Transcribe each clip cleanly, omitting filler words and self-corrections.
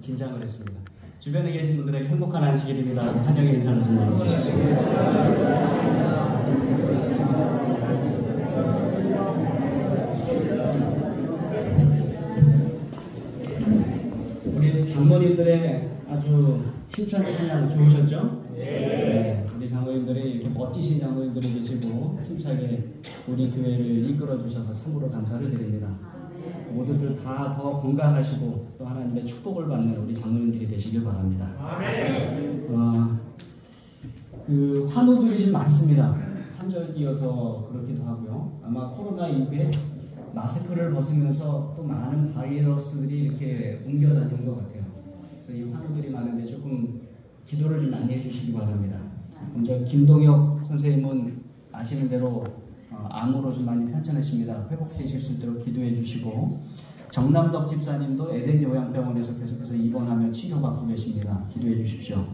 긴장을 했습니다. 주변에 계신 분들에게 행복한 안식일입니다. 환영의 인사를 좀 나눠주십시오. 우리 장로님들의 아주 힘찬 찬양 좋으셨죠? 네. 우리 장로님들이 이렇게 멋지신 장로님들이 계시고 힘차게 우리 교회를 이끌어 주셔서 참으로 감사를 드립니다. 모두들 다 더 건강하시고 또 하나님의 축복을 받는 우리 장로님들이 되시길 바랍니다. 그 환우들이 좀 많습니다. 한절기여서 그렇기도 하고요. 아마 코로나 이후에 마스크를 벗으면서 또 많은 바이러스들이 이렇게 옮겨다니는 것 같아요. 그래서 이 환우들이 많은데 조금 기도를 좀 많이 해주시기 바랍니다. 먼저 김동혁 선생님은 아시는 대로 암으로 좀 많이 편찮으십니다. 회복되실 수 있도록 기도해 주시고, 정남덕 집사님도 에덴 요양병원에서 계속해서 입원하며 치료받고 계십니다. 기도해 주십시오.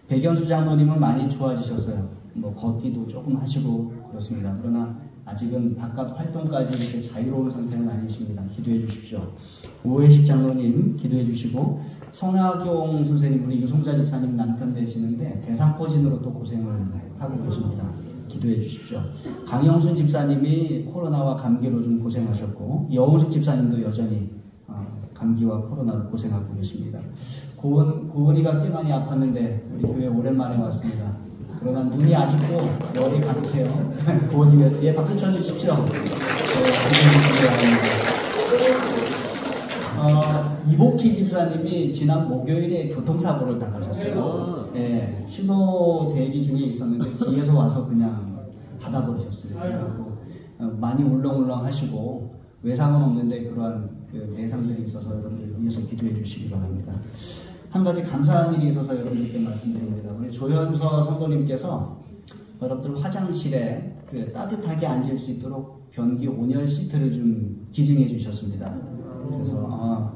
백연수 장로님은 많이 좋아지셨어요. 뭐 걷기도 조금 하시고 그렇습니다. 그러나 아직은 바깥 활동까지 이렇게 자유로운 상태는 아니십니다. 기도해 주십시오. 오해식 장로님 기도해 주시고, 송하경 선생님, 우리 유송자 집사님 남편 되시는데 대상포진으로 또 고생을 하고 계십니다. 기도해 주십시오. 강영순 집사님이 코로나와 감기로 좀 고생하셨고, 여우숙 집사님도 여전히 감기와 코로나로 고생하고 계십니다. 고은이가 꽤 많이 아팠는데 우리 교회 오랜만에 왔습니다. 그러나 눈이 아직도 열이 가득해요. 고은이 위해서 박수 쳐주십시오. 이복희 집사님이 지난 목요일에 교통사고를 당하셨어요. 네, 신호 대기 중에 있었는데 뒤에서 와서 그냥 받아버리셨어요. 그래갖고 많이 울렁울렁 하시고 외상은 없는데 그러한 내상들이 있어서 여러분들 위해서 기도해 주시기 바랍니다. 한 가지 감사한 일이 있어서 여러분들께 말씀드립니다. 우리 조현서 성도님께서 여러분들 화장실에 따뜻하게 앉을 수 있도록 변기 온열 시트를 좀 기증해 주셨습니다. 그래서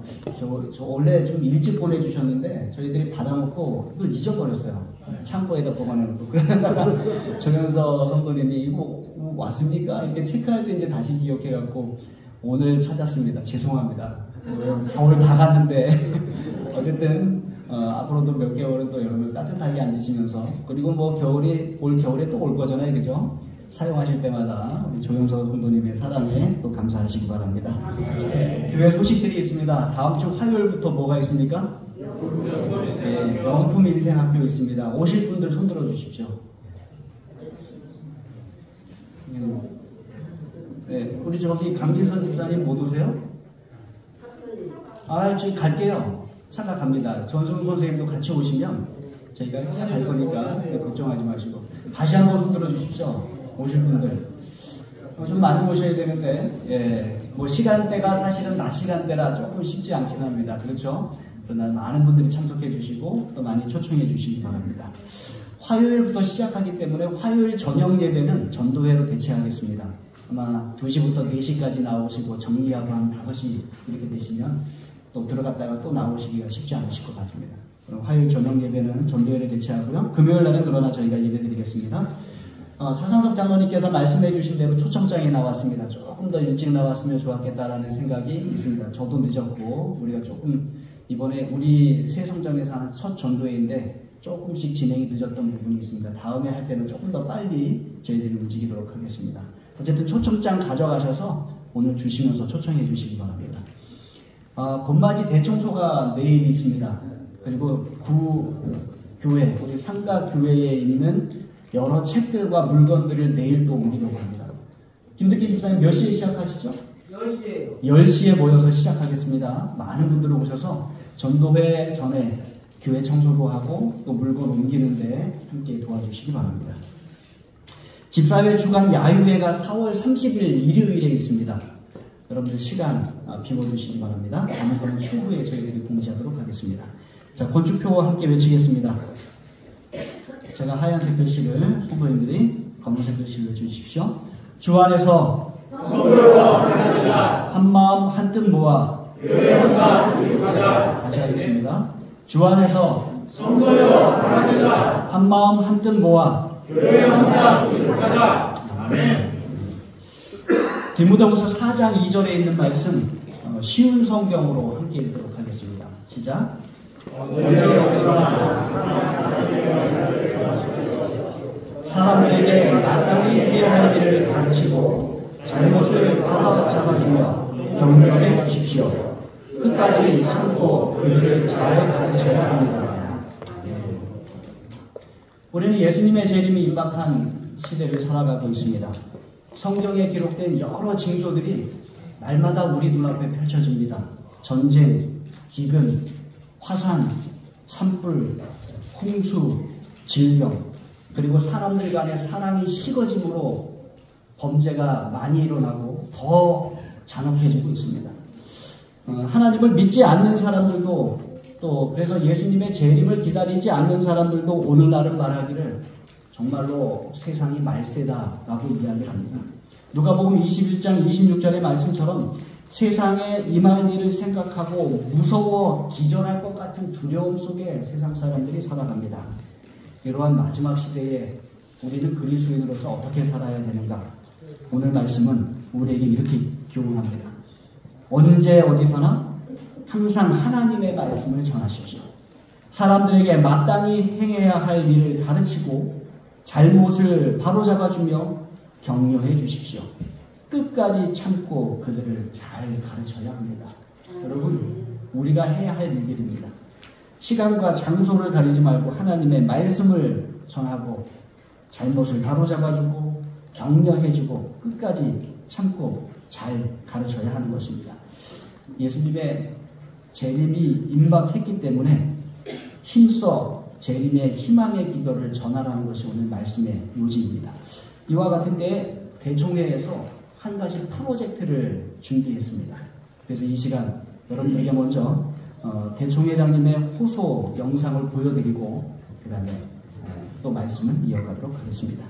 저 원래 좀 일찍 보내주셨는데 저희들이 받아놓고 이걸 잊어버렸어요. 창고에다 보관해놓고. 그러다가 조현서 성도님이 이거 왔습니까? 이렇게 체크할 때 이제 다시 기억해갖고 오늘 찾았습니다. 죄송합니다. 겨울 다 갔는데 어쨌든 앞으로도 몇 개월은 또 여러분 따뜻하게 앉으시면서, 그리고 뭐 올 겨울에 또 올 거잖아요, 그죠? 사용하실 때마다 우리 조영서 성도님의 사랑에 또 감사하시기 바랍니다. 교회 소식들이 있습니다. 다음 주 화요일부터 뭐가 있습니까? 네, 명품 인생학교 있습니다. 오실 분들 손 들어 주십시오. 네, 우리 저기 강지선 집사님 못 오세요? 저희 갈게요. 차가 갑니다. 전승 선생님도 같이 오시면 저희가 차 갈 거니까 걱정하지 마시고 다시 한번 손 들어 주십시오. 오실 분들 좀 많이 오셔야 되는데, 뭐 시간대가 사실은 낮 시간대라 조금 쉽지 않긴 합니다. 그렇죠? 그러나 많은 분들이 참석해 주시고 또 많이 초청해 주시기 바랍니다. 화요일부터 시작하기 때문에 화요일 저녁 예배는 전도회로 대체하겠습니다. 아마 2시부터 4시까지 나오시고 정리하고 한 5시 이렇게 되시면 또 들어갔다가 또 나오시기가 쉽지 않으실 것 같습니다. 그럼 화요일 저녁 예배는 전도회를 대체하고요. 금요일 날은 그러나 저희가 예배 드리겠습니다. 차상석 장로님께서 말씀해 주신 대로 초청장이 나왔습니다. 조금 더 일찍 나왔으면 좋았겠다라는 생각이 있습니다. 저도 늦었고 우리가 조금 이번에 우리 새성전에서 하는 첫 전도회인데 조금씩 진행이 늦었던 부분이 있습니다. 다음에 할 때는 조금 더 빨리 저희들이 움직이도록 하겠습니다. 어쨌든 초청장 가져가셔서 오늘 주시면서 초청해 주시기 바랍니다. 봄맞이 대청소가 내일 있습니다. 그리고 구교회, 우리 상가교회에 있는 여러 책들과 물건들을 내일 또 옮기려고 합니다. 김덕기 집사님 몇 시에 시작하시죠? 10시에요. 10시에 모여서 시작하겠습니다. 많은 분들 오셔서 전도회 전에 교회 청소도 하고 또 물건 옮기는데 함께 도와주시기 바랍니다. 집사회 주간 야유회가 4월 30일 일요일에 있습니다. 여러분들 시간 비워주시기 바랍니다. 장소는 추후에 저희들이 공지하도록 하겠습니다. 자, 건축표와 함께 외치겠습니다. 제가 하얀색 글씨를 성도님들이 검은색 글씨를 외쳐주십시오. 주 안에서 한마음 한뜻 모아 다시 하겠습니다. 주 안에서 한마음 한뜻 모아 아멘. 디모데후서 4장 2절에 있는 말씀 쉬운 성경으로 함께 읽도록 하겠습니다. 시작. 언제 어디서나 사람들에게 마땅히 해야 할 일을 가르치고 잘못을 바로잡아주며 격려해 주십시오. 끝까지 참고 그들을 잘 가르쳐야 합니다. 우리는 예수님의 재림이 임박한 시대를 살아가고 있습니다. 성경에 기록된 여러 징조들이 날마다 우리 눈앞에 펼쳐집니다. 전쟁, 기근, 화산, 산불, 홍수, 질병, 그리고 사람들 간의 사랑이 식어짐으로 범죄가 많이 일어나고 더 잔혹해지고 있습니다. 하나님을 믿지 않는 사람들도 또 그래서 예수님의 재림을 기다리지 않는 사람들도 오늘날은 말하기를 정말로 세상이 말세다라고 이야기합니다. 누가복음 21장 26절의 말씀처럼 세상에 임할 일을 생각하고 무서워 기절할 것 같은 두려움 속에 세상 사람들이 살아갑니다. 이러한 마지막 시대에 우리는 그리스도인으로서 어떻게 살아야 되는가? 오늘 말씀은 우리에게 이렇게 교훈합니다. 언제 어디서나 항상 하나님의 말씀을 전하십시오. 사람들에게 마땅히 행해야 할 일을 가르치고 잘못을 바로잡아주며 격려해 주십시오. 끝까지 참고 그들을 잘 가르쳐야 합니다. 여러분, 우리가 해야 할 일들입니다. 시간과 장소를 가리지 말고 하나님의 말씀을 전하고 잘못을 바로잡아주고 격려해주고 끝까지 참고 잘 가르쳐야 하는 것입니다. 예수님의 재림이 임박했기 때문에 힘써 재림의 희망의 기별을 전하라는 것이 오늘 말씀의 요지입니다. 이와 같은 때에 대총회에서 한 가지 프로젝트를 준비했습니다. 그래서 이 시간 여러분에게 먼저 대총회장님의 호소 영상을 보여드리고 그 다음에 또 말씀을 이어가도록 하겠습니다.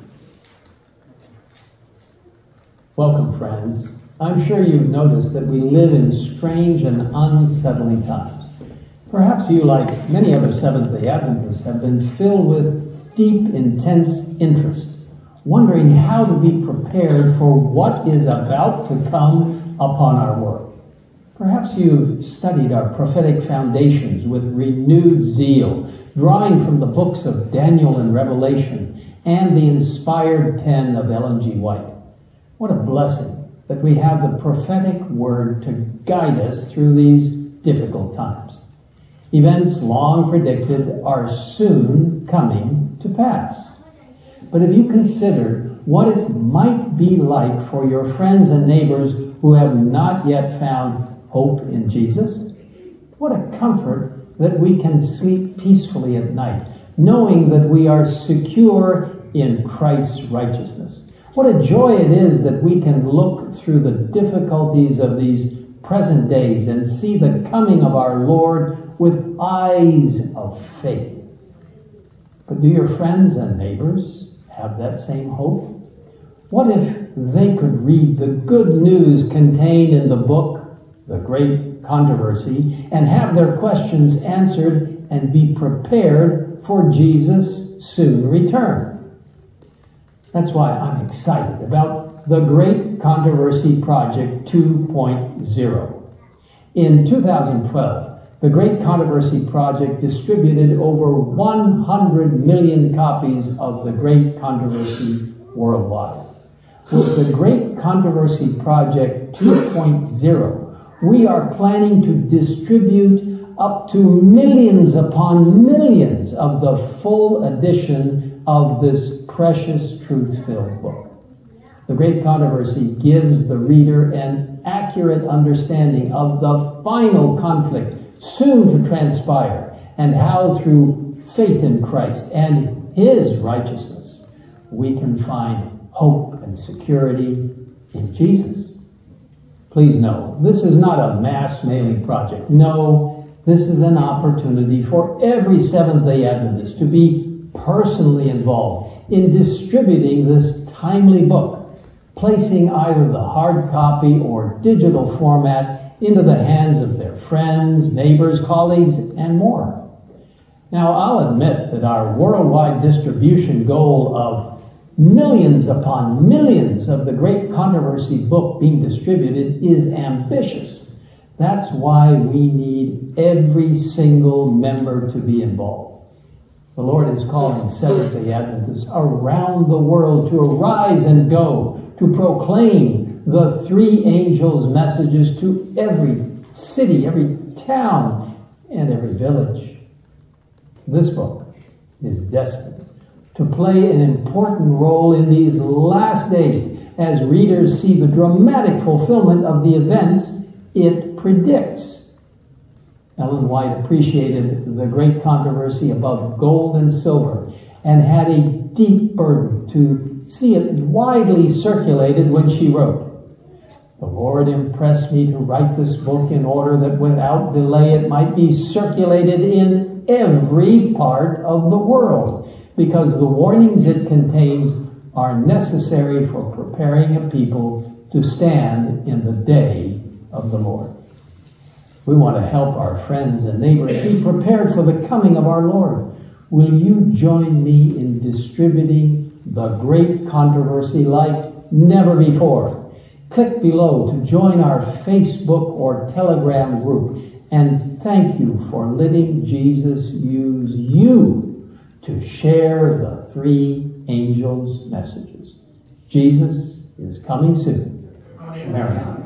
Welcome, friends. I'm sure you've noticed that we live in strange and unsettling times. Perhaps you, like many other Seventh-day Adventists, have been filled with deep, intense interest, wondering how to be prepared for what is about to come upon our world. Perhaps you've studied our prophetic foundations with renewed zeal, drawing from the books of Daniel and Revelation and the inspired pen of Ellen G. White. What a blessing that we have the prophetic word to guide us through these difficult times. Events long predicted are soon coming to pass. But have you considered what it might be like for your friends and neighbors who have not yet found hope in Jesus? What a comfort that we can sleep peacefully at night, knowing that we are secure in Christ's righteousness. What a joy it is that we can look through the difficulties of these present days and see the coming of our Lord with eyes of faith. But do your friends and neighbors have that same hope? What if they could read the good news contained in the book, The Great Controversy, and have their questions answered and be prepared for Jesus' soon return? That's why I'm excited about the Great Controversy Project 2.0. In 2012, the Great Controversy Project distributed over 100 million copies of the Great Controversy worldwide. With the Great Controversy Project 2.0, we are planning to distribute up to millions upon millions of the full edition of this precious truth-filled book. The Great Controversy gives the reader an accurate understanding of the final conflict soon to transpire and how through faith in Christ and His righteousness we can find hope and security in Jesus. Please know, this is not a mass mailing project. No, this is an opportunity for every Seventh-day Adventist to be personally involved in distributing this timely book, placing either the hard copy or digital format into the hands of their friends, neighbors, colleagues, and more. Now, I'll admit that our worldwide distribution goal of millions upon millions of the Great Controversy book being distributed is ambitious. That's why we need every single member to be involved. The Lord is calling Seventh-day Adventists around the world to arise and go, to proclaim the three angels' messages to every city, every town, and every village. This book is destined to play an important role in these last days as readers see the dramatic fulfillment of the events it predicts. Ellen White appreciated the great controversy about gold and silver and had a deep burden to see it widely circulated when she wrote, "The Lord impressed me to write this book in order that without delay it might be circulated in every part of the world, because the warnings it contains are necessary for preparing a people to stand in the day of the Lord." We want to help our friends and neighbors be prepared for the coming of our Lord. Will you join me in distributing the great controversy like never before? Click below to join our Facebook or Telegram group, and thank you for letting Jesus use you to share the three angels' messages. Jesus is coming soon. Amen.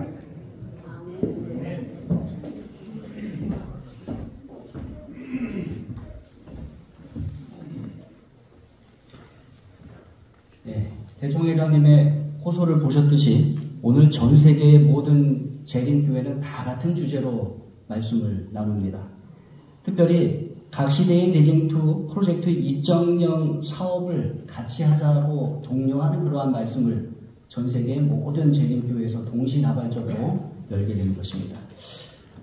네, 대총회장님의 호소를 보셨듯이 오늘 전 세계의 모든 재림교회는 다 같은 주제로 말씀을 나눕니다. 특별히 각 시대의 대쟁투 프로젝트 2.0 사업을 같이 하자고 독려하는 그러한 말씀을 전 세계의 모든 재림교회에서 동시다발적으로 열게 되는 것입니다.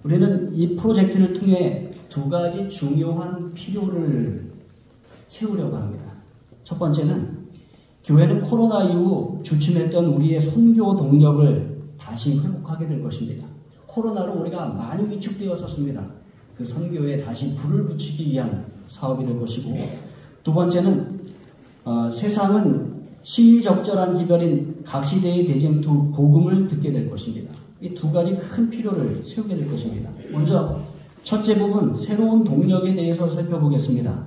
우리는 이 프로젝트를 통해 두 가지 중요한 필요를 채우려고 합니다. 첫 번째는 교회는 코로나 이후 주춤했던 우리의 선교 동력을 다시 회복하게 될 것입니다. 코로나로 우리가 많이 위축되었었습니다. 그 선교에 다시 불을 붙이기 위한 사업이 될 것이고, 두 번째는 세상은 시의적절한 기별인 각 시대의 대쟁투 복음을 듣게 될 것입니다. 이 두 가지 큰 필요를 채우게 될 것입니다. 먼저 첫째 부분, 새로운 동력에 대해서 살펴보겠습니다.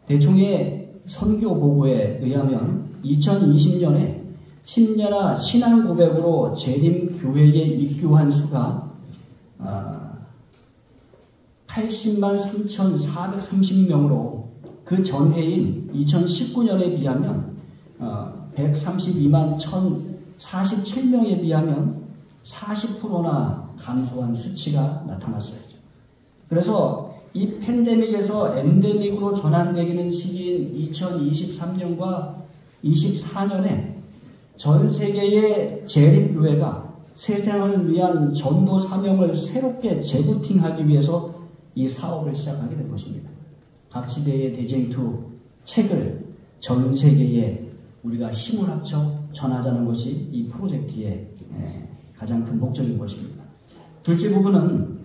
대총의 선교 보고에 의하면 2020년에 신년아 신앙 고백으로 재림교회에 입교한 수가 80만 3,430명으로 그 전해인 2019년에 비하면 132만 1,047명에 비하면 40%나 감소한 수치가 나타났어요. 그래서 이 팬데믹에서 엔데믹으로 전환되기는 시기인 2023년과 24년에 전 세계의 재림교회가 세상을 위한 전도 사명을 새롭게 재부팅하기 위해서 이 사업을 시작하게 된 것입니다. 각 시대의 대쟁투 책을 전 세계에 우리가 힘을 합쳐 전하자는 것이 이 프로젝트의 가장 큰 목적인 것입니다. 둘째 부분은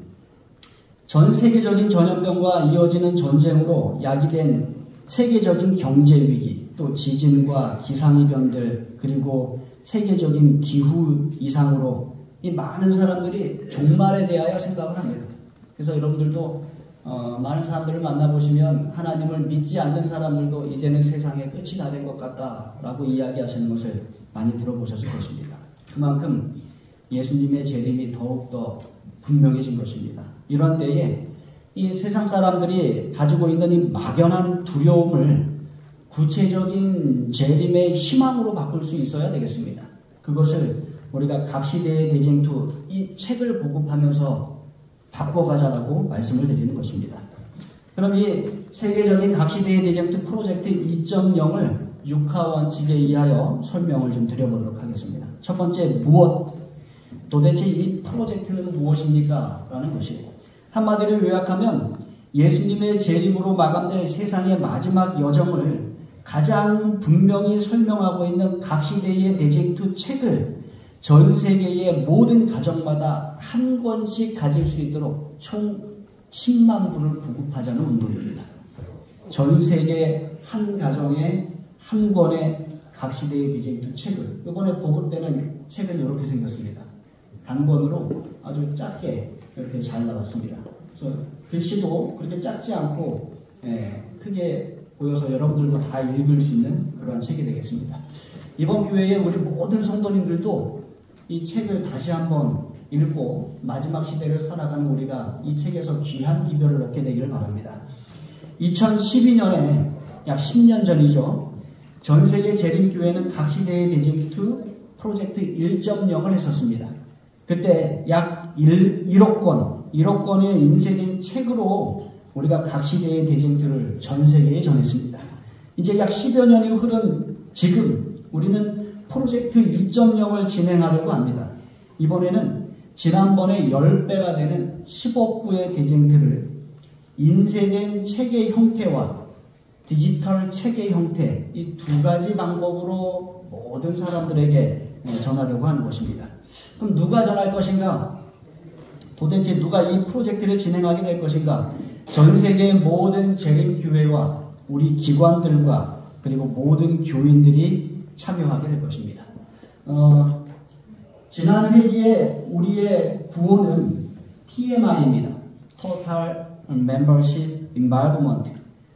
전 세계적인 전염병과 이어지는 전쟁으로 야기된 세계적인 경제 위기, 또 지진과 기상이변들, 그리고 세계적인 기후 이상으로 이 많은 사람들이 종말에 대하여 생각을 합니다. 그래서 여러분들도 많은 사람들을 만나보시면 하나님을 믿지 않는 사람들도 이제는 세상의 끝이 다 된 것 같다라고 이야기하시는 것을 많이 들어보셨을 것입니다. 그만큼 예수님의 재림이 더욱더 분명해진 것입니다. 이런 때에 이 세상 사람들이 가지고 있는 이 막연한 두려움을 구체적인 재림의 희망으로 바꿀 수 있어야 되겠습니다. 그것을 우리가 각 시대의 대쟁투 이 책을 보급하면서 바꿔가자라고 말씀을 드리는 것입니다. 그럼 이 세계적인 각 시대의 대쟁투 프로젝트 2.0을 6하 원칙에 의하여 설명을 좀 드려보도록 하겠습니다. 첫 번째, 무엇? 도대체 이 프로젝트는 무엇입니까? 라는 것이에요. 한마디로 요약하면 예수님의 재림으로 마감될 세상의 마지막 여정을 가장 분명히 설명하고 있는 각 시대의 대쟁투 책을 전 세계의 모든 가정마다 한 권씩 가질 수 있도록 총 10만 부를 보급하자는 운동입니다. 전 세계 한 가정에 한 권의 각 시대의 대쟁투 책을, 이번에 보급되는 책은 이렇게 생겼습니다. 단권으로 아주 작게 이렇게 잘 나왔습니다. 그래서 글씨도 그렇게 작지 않고 크게 보여서 여러분들도 다 읽을 수 있는 그런 책이 되겠습니다. 이번 교회에 우리 모든 성도님들도 이 책을 다시 한번 읽고 마지막 시대를 살아가는 우리가 이 책에서 귀한 기별을 얻게 되기를 바랍니다. 2012년에 약 10년 전이죠. 전 세계 재림교회는 각 시대의 대쟁투 프로젝트 1.0을 했었습니다. 그때 약 1억 권의 인쇄된 책으로 우리가 각 시대의 대쟁투를 전 세계에 전했습니다. 이제 약 10여 년이 흐른 지금 우리는 프로젝트 2.0을 진행하려고 합니다. 이번에는 지난번에 10배가 되는 10억 부의 대쟁투를 인쇄된 책의 형태와 디지털 책의 형태, 이 두 가지 방법으로 모든 사람들에게 전하려고 하는 것입니다. 그럼 누가 전할 것인가? 도대체 누가 이 프로젝트를 진행하게 될 것인가? 전 세계의 모든 재림교회와 우리 기관들과 그리고 모든 교인들이 참여하게 될 것입니다. 지난 회기에 우리의 구호는 TMI입니다. Total Membership Involvement.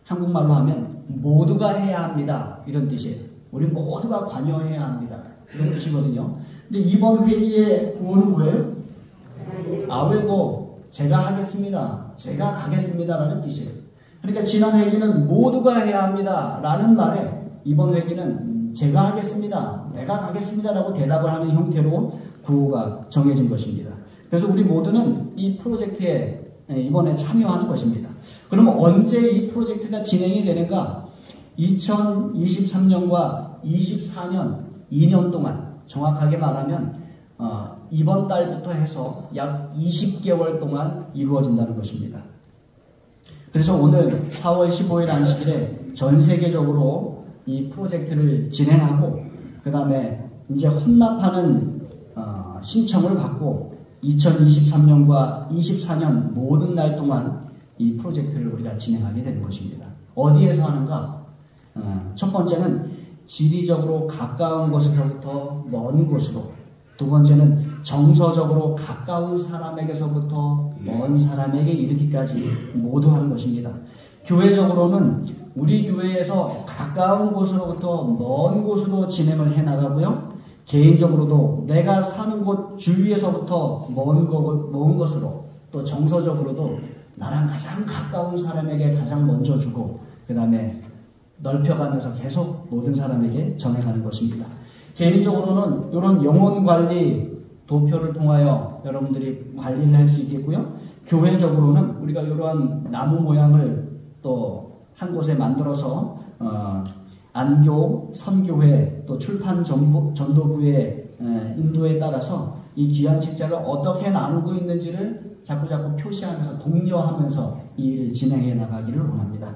한국말로 하면 모두가 해야 합니다. 이런 뜻이에요. 우리 모두가 관여해야 합니다. 이런 뜻이거든요. 근데 이번 회기의 구호는 뭐예요? 아웨고 제가 하겠습니다. 제가 가겠습니다라는 뜻이에요. 그러니까 지난 회기는 모두가 해야 합니다. 라는 말에 이번 회기는 제가 하겠습니다. 내가 가겠습니다라고 대답을 하는 형태로 구호가 정해진 것입니다. 그래서 우리 모두는 이 프로젝트에 이번에 참여하는 것입니다. 그럼 언제 이 프로젝트가 진행이 되는가? 2023년과 24년 2년 동안 정확하게 말하면 이번 달부터 해서 약 20개월 동안 이루어진다는 것입니다. 그래서 오늘 4월 15일 안식일에 전 세계적으로 이 프로젝트를 진행하고 그 다음에 이제 혼납하는 신청을 받고 2023년과 24년 모든 날 동안 이 프로젝트를 우리가 진행하게 되는 것입니다. 어디에서 하는가? 첫 번째는 지리적으로 가까운 곳에서부터 먼 곳으로, 두 번째는 정서적으로 가까운 사람에게서부터 먼 사람에게 이르기까지 모두 하는 것입니다. 교회적으로는 우리 교회에서 가까운 곳으로부터 먼 곳으로 진행을 해나가고요. 개인적으로도 내가 사는 곳 주위에서부터 먼 것으로, 또 정서적으로도 나랑 가장 가까운 사람에게 가장 먼저 주고 그 다음에 넓혀가면서 계속 모든 사람에게 전해가는 것입니다. 개인적으로는 이런 영혼관리 도표를 통하여 여러분들이 관리를 할 수 있겠고요. 교회적으로는 우리가 이러한 나무 모양을 또 한 곳에 만들어서 안교, 선교회, 또 출판 전도부의 인도에 따라서 이 귀한 책자를 어떻게 나누고 있는지를 자꾸 표시하면서 독려하면서 이 일을 진행해 나가기를 원합니다.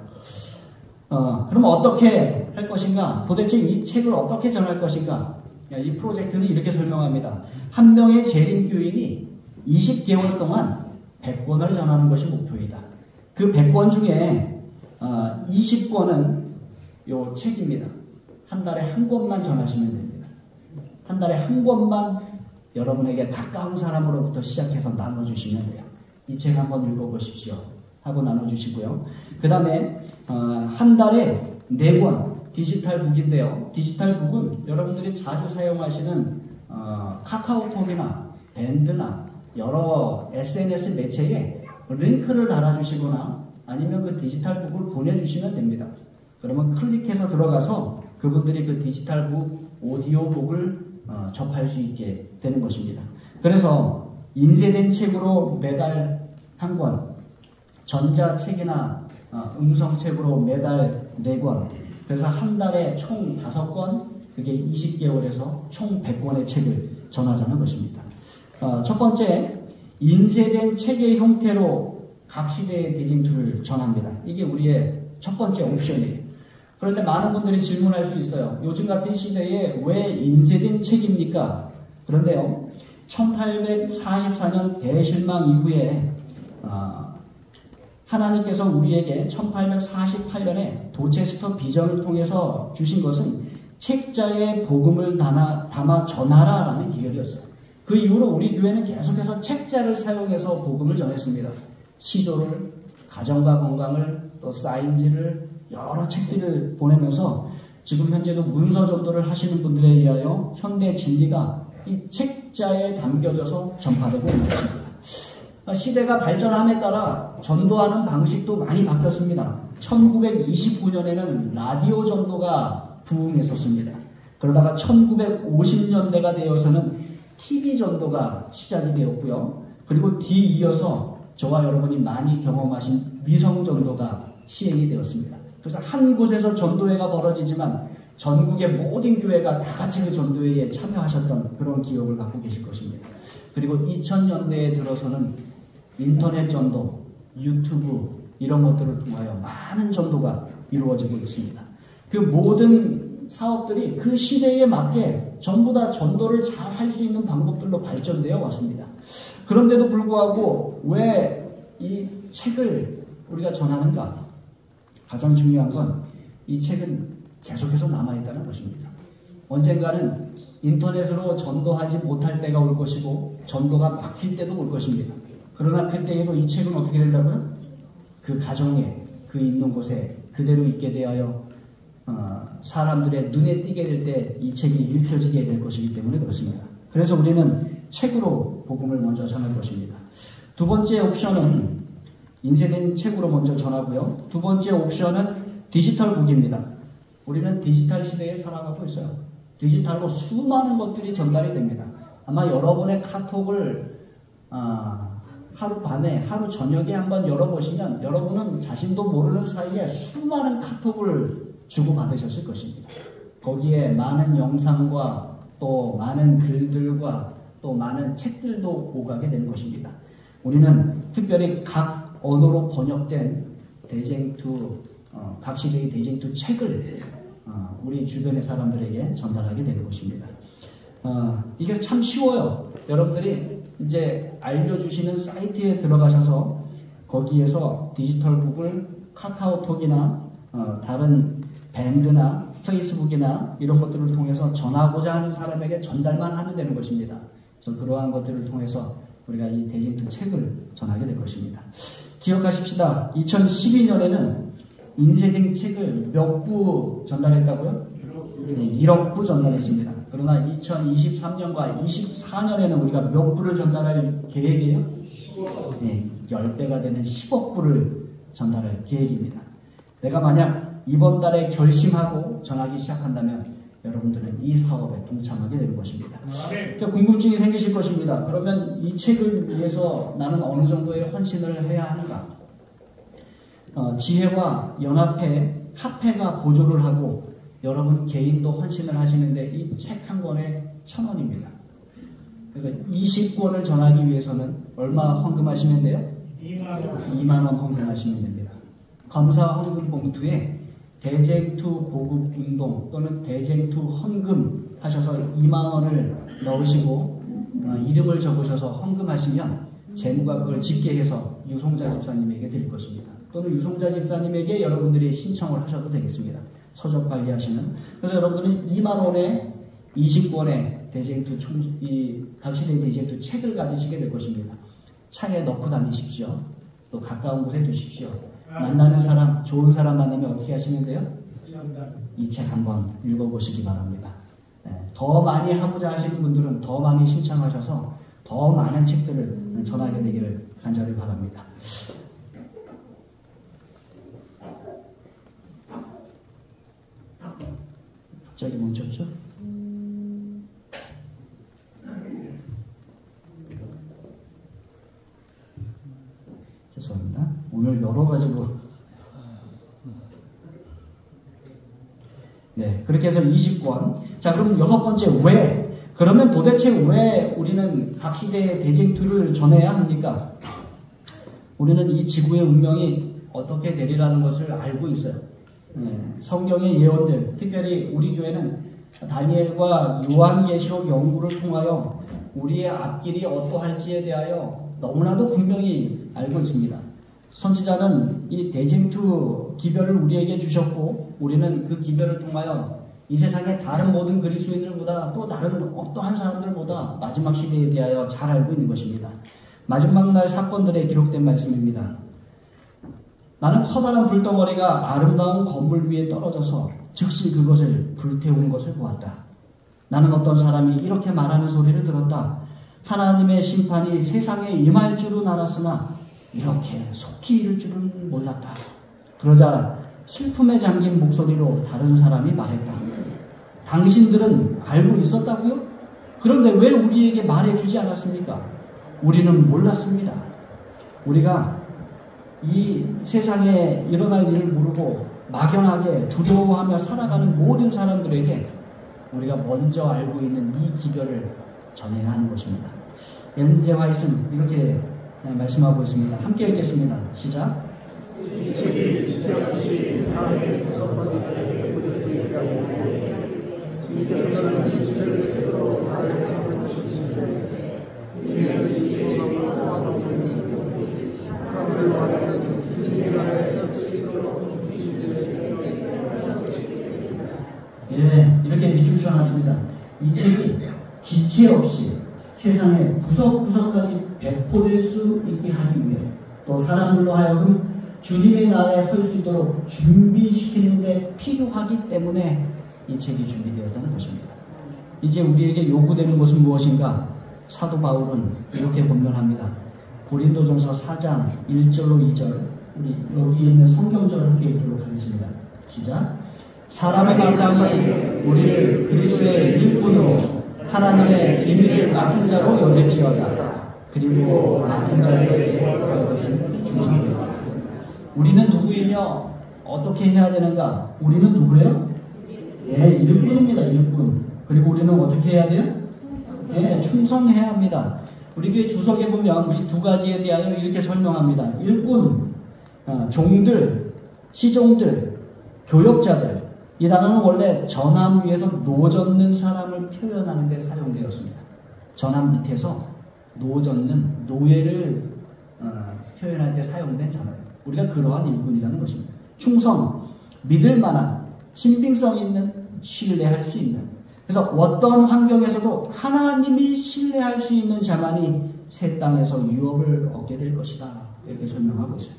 그럼 어떻게 할 것인가? 도대체 이 책을 어떻게 전할 것인가? 이 프로젝트는 이렇게 설명합니다. 한 명의 재림교인이 20개월 동안 100권을 전하는 것이 목표이다. 그 100권 중에 20권은 요 책입니다. 한 달에 한 권만 전하시면 됩니다. 한 달에 한 권만 여러분에게 가까운 사람으로부터 시작해서 나눠주시면 돼요. 이 책 한번 읽어보십시오 하고 나눠주시고요. 그 다음에 한 달에 4권 디지털 북인데요. 디지털 북은 여러분들이 자주 사용하시는 카카오톡이나 밴드나 여러 SNS 매체에 링크를 달아주시거나 아니면 그 디지털 북을 보내주시면 됩니다. 그러면 클릭해서 들어가서 그분들이 그 디지털 북, 오디오 북을 접할 수 있게 되는 것입니다. 그래서 인쇄된 책으로 매달 한 권, 전자책이나 음성책으로 매달 4권, 그래서 한 달에 총 5권, 그게 20개월에서 총 100권의 책을 전하자는 것입니다. 첫 번째, 인쇄된 책의 형태로 각 시대의 대쟁투를 전합니다. 이게 우리의 첫 번째 옵션이에요. 그런데 많은 분들이 질문할 수 있어요. 요즘 같은 시대에 왜 인쇄된 책입니까? 그런데요, 1844년 대실망 이후에 하나님께서 우리에게 1848년에 도체스터 비전을 통해서 주신 것은 책자에 복음을 담아 전하라 라는 기별이었어요. 그 이후로 우리 교회는 계속해서 책자를 사용해서 복음을 전했습니다. 시조를, 가정과 건강을, 또 사인지를, 여러 책들을 보내면서 지금 현재도 문서 전도를 하시는 분들에 의하여 현대 진리가 이 책자에 담겨져서 전파되고 있는 것입니다. 시대가 발전함에 따라 전도하는 방식도 많이 바뀌었습니다. 1929년에는 라디오 전도가 부흥했었습니다. 그러다가 1950년대가 되어서는 TV 전도가 시작이 되었고요. 그리고 뒤이어서 저와 여러분이 많이 경험하신 위성 전도가 시행이 되었습니다. 그래서 한 곳에서 전도회가 벌어지지만 전국의 모든 교회가 다 같이 그 전도회에 참여하셨던 그런 기억을 갖고 계실 것입니다. 그리고 2000년대에 들어서는 인터넷 전도, 유튜브 이런 것들을 통하여 많은 전도가 이루어지고 있습니다. 그 모든 사업들이 그 시대에 맞게 전부 다 전도를 잘 할 수 있는 방법들로 발전되어 왔습니다. 그런데도 불구하고 왜 이 책을 우리가 전하는가? 가장 중요한 건 이 책은 계속해서 남아있다는 것입니다. 언젠가는 인터넷으로 전도하지 못할 때가 올 것이고 전도가 막힐 때도 올 것입니다. 그러나 그때에도 이 책은 어떻게 된다고요? 그 가정에, 그 있는 곳에 그대로 있게 되하여 사람들의 눈에 띄게 될 때 이 책이 읽혀지게 될 것이기 때문에 그렇습니다. 그래서 우리는 책으로 복음을 먼저 전할 것입니다. 두 번째 옵션은 인쇄된 책으로 먼저 전하고요. 두 번째 옵션은 디지털 북입니다. 우리는 디지털 시대에 살아가고 있어요. 디지털로 수많은 것들이 전달이 됩니다. 아마 여러분의 카톡을 하루 밤에, 하루 저녁에 한번 열어보시면 여러분은 자신도 모르는 사이에 수많은 카톡을 주고받으셨을 것입니다. 거기에 많은 영상과 또 많은 글들과 또 많은 책들도 오가게 되는 것입니다. 우리는 특별히 각 언어로 번역된 각 시대의 대쟁투 책을 우리 주변의 사람들에게 전달하게 되는 것입니다. 이게 참 쉬워요. 여러분들이 이제 알려주시는 사이트에 들어가셔서 거기에서 디지털 북을 카카오톡이나 다른 밴드나 페이스북이나 이런 것들을 통해서 전하고자 하는 사람에게 전달만 하면 되는 것입니다. 그래서 그러한 것들을 통해서 우리가 이 대쟁투 책을 전하게 될 것입니다. 기억하십시다. 2012년에는 인쇄된 책을 몇 부 전달했다고요? 1억 부 전달했습니다. 그러나 2023년과 24년에는 우리가 몇 부를 전달할 계획이에요? 10배가 되는 10억 부를 전달할 계획입니다. 내가 만약 이번 달에 결심하고 전하기 시작한다면 여러분들은 이 사업에 동참하게 되는 것입니다. 그러니까 궁금증이 생기실 것입니다. 그러면 이 책을 위해서 나는 어느 정도의 헌신을 해야 하는가? 지혜와 연합회, 합회가 보조를 하고 여러분 개인도 헌신을 하시는데 이 책 한 권에 1,000원입니다. 그래서 20권을 전하기 위해서는 얼마 헌금하시면 돼요? 2만 원 헌금하시면 됩니다. 감사 헌금 봉투에 대쟁투 보급운동 또는 대쟁투 헌금 하셔서 2만 원을 넣으시고 이름을 적으셔서 헌금하시면 재무가 그걸 집계해서 유송자 집사님에게 드릴 것입니다. 또는 유송자 집사님에게 여러분들이 신청을 하셔도 되겠습니다. 서적 관리하시는. 그래서 여러분들은 2만 원에 20권의 대쟁투 각시대의 대쟁투 책을 가지시게 될 것입니다. 차에 넣고 다니십시오. 또 가까운 곳에 두십시오. 만나는 사람, 좋은 사람 만나면 어떻게 하시면 돼요? 이 책 한번 읽어보시기 바랍니다. 더 많이 하고자 하시는 분들은 더 많이 신청하셔서 더 많은 책들을 전하게 되기를 간절히 바랍니다. 갑자기 멈췄죠? 죄송합니다. 오늘 여러 가지로 그렇게 해서 20권. 자, 그럼 여섯 번째 왜? 그러면 도대체 왜 우리는 각 시대의 대쟁투를 전해야 합니까? 우리는 이 지구의 운명이 어떻게 되리라는 것을 알고 있어요. 성경의 예언들, 특별히 우리 교회는 다니엘과 요한계시록 연구를 통하여 우리의 앞길이 어떠할지에 대하여 너무나도 분명히 알고 있습니다. 선지자는 이 대쟁투 기별을 우리에게 주셨고 우리는 그 기별을 통하여 이 세상의 다른 모든 그리스도인들보다 또 다른 어떠한 사람들보다 마지막 시대에 대하여 잘 알고 있는 것입니다. 마지막 날 사건들에 기록된 말씀입니다. 나는 커다란 불덩어리가 아름다운 건물 위에 떨어져서 즉시 그것을 불태우는 것을 보았다. 나는 어떤 사람이 이렇게 말하는 소리를 들었다. 하나님의 심판이 세상에 임할 줄은 알았으나 이렇게 속히 이를 줄은 몰랐다. 그러자 슬픔에 잠긴 목소리로 다른 사람이 말했다. 당신들은 알고 있었다고요? 그런데 왜 우리에게 말해주지 않았습니까? 우리는 몰랐습니다. 우리가 이 세상에 일어날 일을 모르고 막연하게 두려워하며 살아가는 모든 사람들에게 우리가 먼저 알고 있는 이 기별을 전해야 하는 것입니다. 엘렌 G. 화이트는 이렇게 말씀하고 있습니다. 함께 읽겠습니다. 시작. 예, 이렇게 밑줄 쳐놨습니다. 이 책이 지체 없이 세상의 구석구석까지 배포될 수 있게 하기 위해 또 사람들로 하여금 주님의 나라에 설 수 있도록 준비시키는 데 필요하기 때문에 이 책이 준비되었다는 것입니다. 이제 우리에게 요구되는 것은 무엇인가? 사도 바울은 이렇게 권면합니다. 고린도전서 4장 1절로 2절, 우리 여기 있는 성경절을 함께 읽도록 하겠습니다. 시작. 사람의 마땅히 우리를 그리스도의 일꾼으로 하나님의 비밀을 맡은 자로 여길지어다. 그리고 맡은 자에게 그것을 주시리라. 우리는 누구이며 어떻게 해야 되는가? 우리는 누구예요? 예, 일꾼입니다. 일꾼. 그리고 우리는 어떻게 해야 돼요? 예, 충성해야 합니다. 우리 교회 주석에 보면 이 두 가지에 대하여 이렇게 설명합니다. 일꾼, 종들, 시종들, 교역자들. 이 단어는 원래 전함 위에서 노젓는 사람을 표현하는 데 사용되었습니다. 전함 밑에서 노젓는 노예를 표현할 때 사용된 단어예요. 우리가 그러한 일꾼이라는 것입니다. 충성, 믿을 만한, 신빙성 있는, 신뢰할 수 있는. 그래서 어떤 환경에서도 하나님이 신뢰할 수 있는 자만이 새 땅에서 유업을 얻게 될 것이다. 이렇게 설명하고 있어요.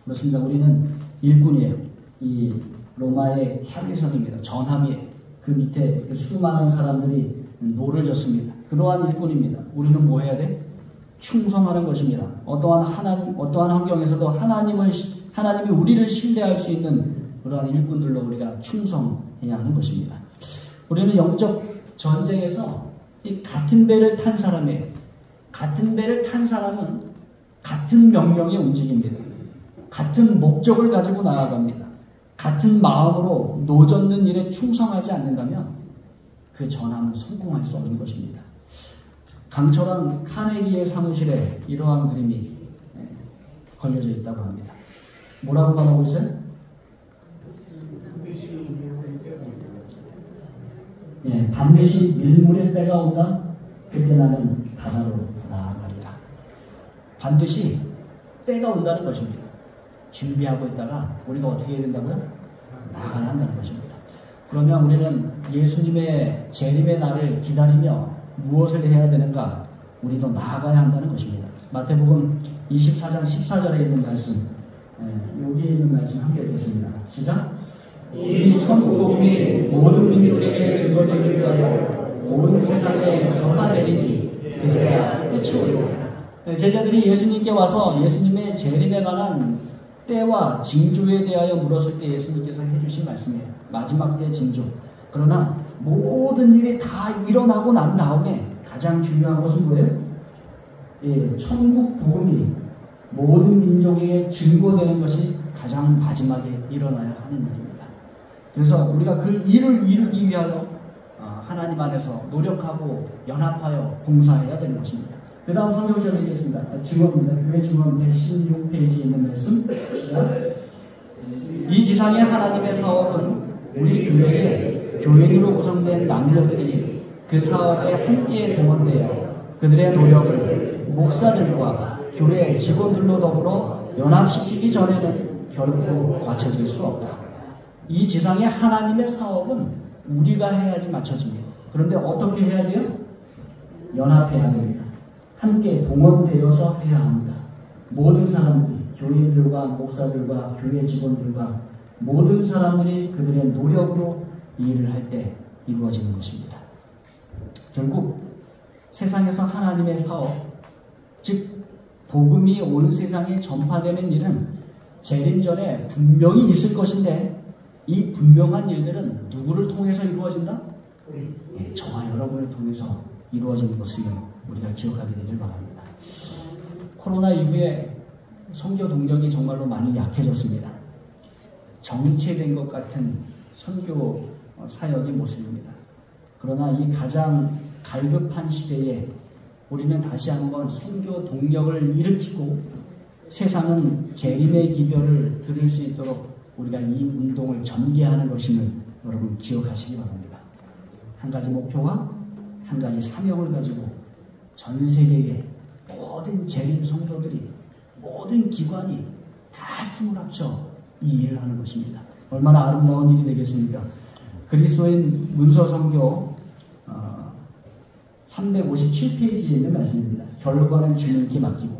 그렇습니다. 우리는 일꾼이에요. 이 로마의 캬리선입니다. 전함이에요. 그 밑에 수많은 사람들이 노를 졌습니다. 그러한 일꾼입니다. 우리는 뭐 해야 돼? 충성하는 것입니다. 어떠한 환경에서도 하나님이 우리를 신뢰할 수 있는 그러한 일꾼들로 우리가 충성해야 하는 것입니다. 우리는 영적 전쟁에서 이 같은 배를 탄 사람이에요. 같은 배를 탄 사람은 같은 명령에 움직입니다. 같은 목적을 가지고 나아갑니다. 같은 마음으로 노젓는 일에 충성하지 않는다면 그 전함은 성공할 수 없는 것입니다. 강철한 카네기의 사무실에 이러한 그림이 걸려져 있다고 합니다. 뭐라고 말하고 있어요? 예, 반드시 밀물의 때가 온다. 그때 나는 바다로 나아가리라. 반드시 때가 온다는 것입니다. 준비하고 있다가 우리가 어떻게 해야 된다고요? 나가야 한다는 것입니다. 그러면 우리는 예수님의 재림의 날을 기다리며 무엇을 해야 되는가? 우리도 나아가야 한다는 것입니다. 마태복음 24장 14절에 있는 말씀, 여기 있는 말씀 함께 읽겠습니다. 시작. 이 천국복음이 모든 민족에게 증거되기 위하여 온 세상에 전파되리니 그제야 끝이 오리라. 제자들이 예수님께 와서 예수님의 재림에 관한 때와 징조에 대하여 물었을 때 예수님께서 해주신 말씀이에요. 마지막 때 징조. 그러나 모든 일이 다 일어나고 난 다음에 가장 중요한 것은 뭐예요? 예, 천국 복음이 모든 민족에게 증거되는 것이 가장 마지막에 일어나야 하는 일입니다. 그래서 우리가 그 일을 이루기 위하여 하나님 안에서 노력하고 연합하여 봉사해야 되는 것입니다. 그 다음 성경절을 읽겠습니다. 증언입니다. 교회 증언 116페이지에 있는 말씀. 시작. 이 지상의 하나님의 사업은 우리 교회의 교인으로 구성된 남녀들이 그 사업에 함께 동원되어 그들의 노력을 목사들과 교회 직원들로 더불어 연합시키기 전에는 결코 갖춰질 수 없다. 이 지상의 하나님의 사업은 우리가 해야지 맞춰집니다. 그런데 어떻게 해야 돼요? 연합해야 됩니다. 함께 동원되어서 해야 합니다. 모든 사람들이, 교인들과 목사들과 교회 직원들과 모든 사람들이 그들의 노력으로 이 일을 할 때 이루어지는 것입니다. 결국 세상에서 하나님의 사업, 즉 복음이 온 세상에 전파되는 일은 재림 전에 분명히 있을 것인데, 이 분명한 일들은 누구를 통해서 이루어진다? 저와 여러분을 통해서 이루어지는 것을 우리가 기억하게 되길 바랍니다. 코로나 이후에 선교 동력이 정말로 많이 약해졌습니다. 정체된 것 같은 선교 사역의 모습입니다. 그러나 이 가장 갈급한 시대에 우리는 다시 한번 선교 동력을 일으키고 세상은 재림의 기별을 들을 수 있도록 우리가 이 운동을 전개하는 것임을 여러분 기억하시기 바랍니다. 한 가지 목표와 한 가지 사명을 가지고 전 세계의 모든 재림 성도들이, 모든 기관이 다 힘을 합쳐 이 일을 하는 것입니다. 얼마나 아름다운 일이 되겠습니까? 그리스도인 문서 선교 357페이지에 있는 말씀입니다. 결과는 주님께 맡기고,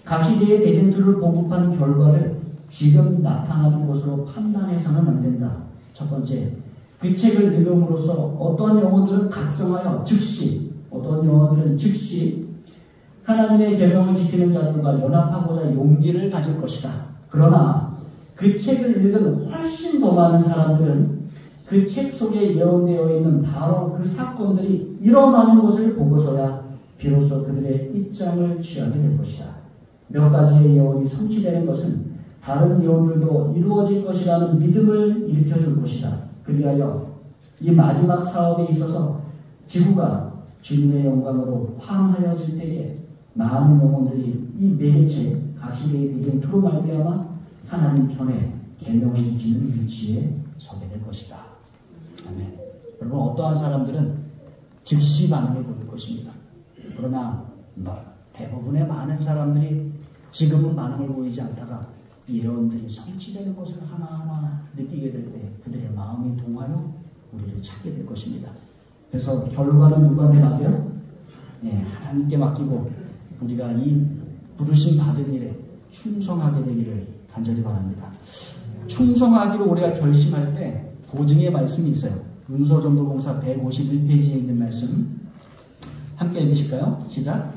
각 시대의 대진들을 보급한 결과를 지금 나타나는 것으로 판단해서는 안 된다. 첫 번째, 그 책을 읽음으로써 어떤 영혼들은 각성하여 즉시, 어떤 영혼들은 즉시 하나님의 계명을 지키는 자들과 연합하고자 용기를 가질 것이다. 그러나 그 책을 읽은 훨씬 더 많은 사람들은 그 책 속에 예언되어 있는 바로 그 사건들이 일어나는 것을 보고서야 비로소 그들의 입장을 취하게 될 것이다. 몇 가지의 예언이 성취되는 것은 다른 예언들도 이루어질 것이라는 믿음을 일으켜줄 것이다. 그리하여 이 마지막 사업에 있어서 지구가 주님의 영광으로 환하여질 때에 많은 영혼들이 이 매개체 각시대의 대쟁투로 말미암아 하나님 편에 계명을 지키는 위치에 서게 될 것이다. 아멘. 여러분, 어떠한 사람들은 즉시 반응을 보일 것입니다. 그러나 대부분의 많은 사람들이 지금은 반응을 보이지 않다가 예언들이 성취되는 것을 하나하나 느끼게 될 때 그들의 마음이 동하여 우리를 찾게 될 것입니다. 그래서 결과는 누구한테 맡겨요? 하나님께 맡기고 우리가 이 부르심 받은 일에 충성하게 되기를 간절히 바랍니다. 충성하기로 우리가 결심할 때 보증의 말씀이 있어요. 문서전도봉사 151페이지에 있는 말씀 함께 읽으실까요? 시작.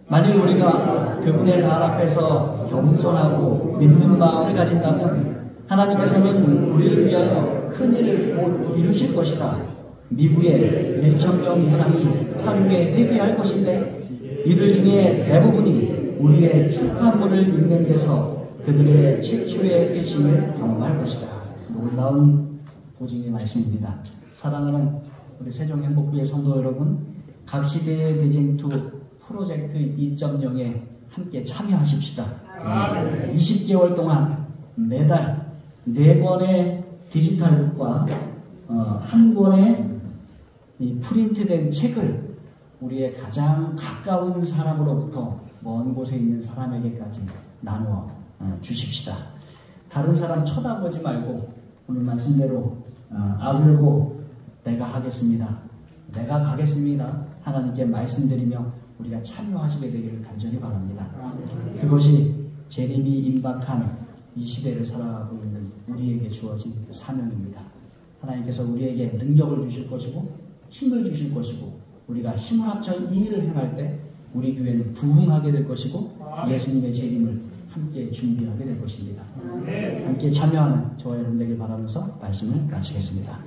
만일 우리가 그분의 발 앞에서 겸손하고 믿는 마음을 가진다면 하나님께서는 우리를 위하여 큰 일을 곧 이루실 것이다. 미국의 1,000명 이상이 하루에 회개할 것인데 이들 중에 대부분이 우리의 출판물을 읽는 데서 그들의 최초의 회심을 경험할 것이다. 놀라운 보증의 말씀입니다. 사랑하는 우리 세종행복교회 성도 여러분, 각 시대의 대쟁투 프로젝트 2.0에 함께 참여하십시다. 20개월 동안 매달 4권의 디지털북과 한 권의 이 프린트된 책을 우리의 가장 가까운 사람으로부터 먼 곳에 있는 사람에게까지 나누어 주십시다. 다른 사람 쳐다보지 말고 오늘 말씀대로 아울고 내가 하겠습니다. 내가 가겠습니다. 하나님께 말씀드리며 우리가 참여하시게 되기를 간절히 바랍니다. 그것이 재림이 임박한 이 시대를 살아가고 있는 우리에게 주어진 사명입니다. 하나님께서 우리에게 능력을 주실 것이고 힘을 주실 것이고 우리가 힘을 합쳐 이 일을 행할 때 우리 교회는 부흥하게 될 것이고 예수님의 재림을 함께 준비하게 될 것입니다. 함께 참여하는 저와 여러분 되길 바라면서 말씀을 마치겠습니다.